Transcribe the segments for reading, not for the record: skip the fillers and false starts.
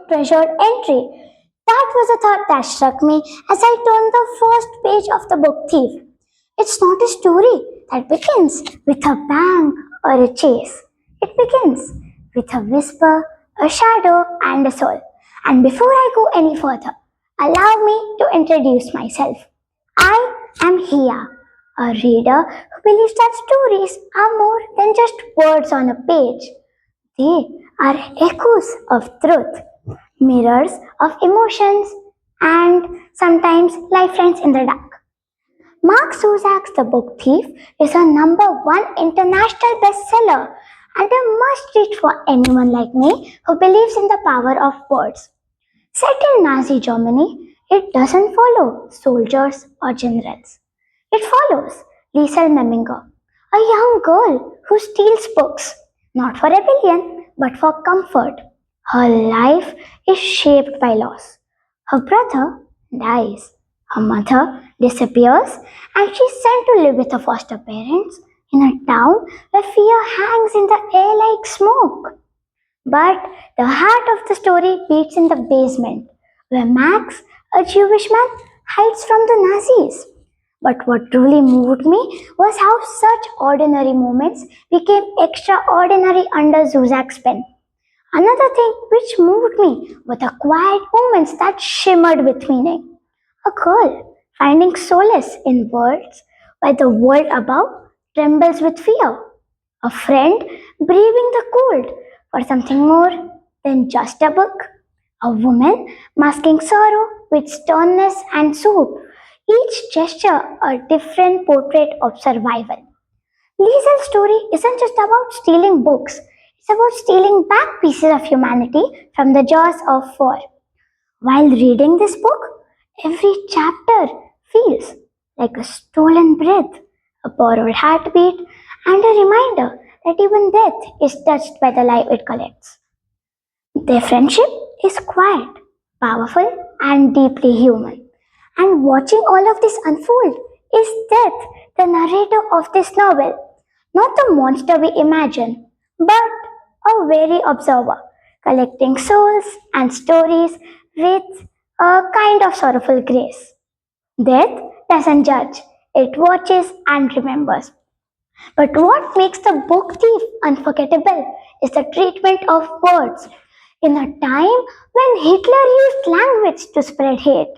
treasured entry. That was a thought that struck me as I turned the first page of the book Thief. It's not a story that begins with a bang or a chase. It begins with a whisper, a shadow, and a soul. And before I go any further, allow me to introduce myself. I am Hiya, a reader who believes that stories are more than just words on a page. They are echoes of truth, mirrors of emotions, and sometimes lifelines in the dark. Mark Zuzak's The Book Thief is a number one international bestseller and a must read for anyone like me who believes in the power of words. Set in Nazi Germany, it doesn't follow soldiers or generals. It follows Liesel Memminger, a young girl who steals books, not for rebellion, but for comfort. Her life is shaped by loss. Her brother dies, her mother disappears, and she's sent to live with her foster parents in a town where fear hangs in the air like smoke. But the heart of the story beats in the basement, where Max, a Jewish man, hides from the Nazis. But what truly moved me was how such ordinary moments became extraordinary under Zuzak's pen. Another thing which moved me were the quiet moments that shimmered with meaning. A girl finding solace in words while the world above trembles with fear. A friend braving the cold for something more than just a book. A woman masking sorrow with sternness and soup. Each gesture a different portrait of survival. Liesel's story isn't just about stealing books, it's about stealing back pieces of humanity from the jaws of war. While reading this book, every chapter feels like a stolen breath, a borrowed heartbeat, and a reminder that even death is touched by the life it collects. Their friendship is quiet, powerful, and deeply human. And watching all of this unfold is Death, the narrator of this novel. Not the monster we imagine, but a wary observer, collecting souls and stories with a kind of sorrowful grace. Death doesn't judge, it watches and remembers. But what makes the book thief unforgettable is the treatment of words. In a time when Hitler used language to spread hate,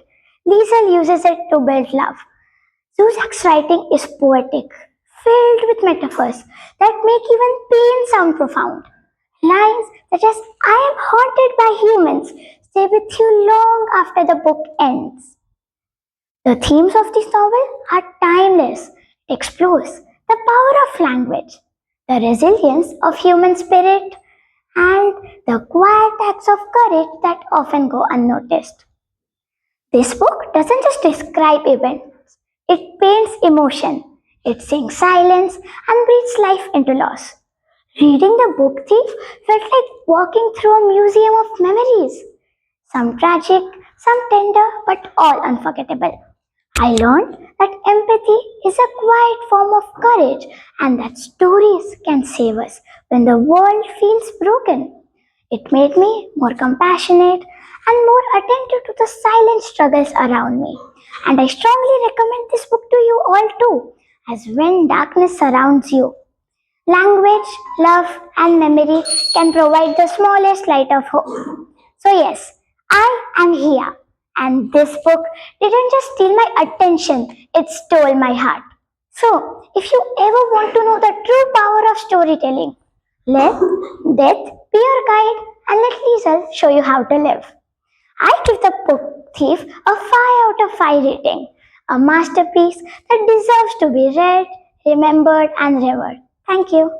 Liesel uses it to build love. Zuzak's writing is poetic, filled with metaphors that make even pain sound profound. Lines such as I am haunted by humans stay with you long after the book ends. The themes of this novel are timeless. It explores the power of language, the resilience of human spirit, and the quiet acts of courage that often go unnoticed. This book doesn't just describe events, it paints emotion. It sings silence and breathes life into loss. Reading The Book Thief felt like walking through a museum of memories, some tragic, some tender, but all unforgettable. I learned that empathy is a quiet form of courage and that stories can save us when the world feels broken. It made me more compassionate and more attentive to the silent struggles around me. And I strongly recommend this book to you all too, as when darkness surrounds you, language, love, and memory can provide the smallest light of hope. So, yes, I am here, and this book didn't just steal my attention, it stole my heart. So, if you ever want to know the true power of storytelling, let death be your guide and let Liesel show you how to live. I give the book Thief a 5 out of 5 rating, a masterpiece that deserves to be read, remembered, and revered. Thank you.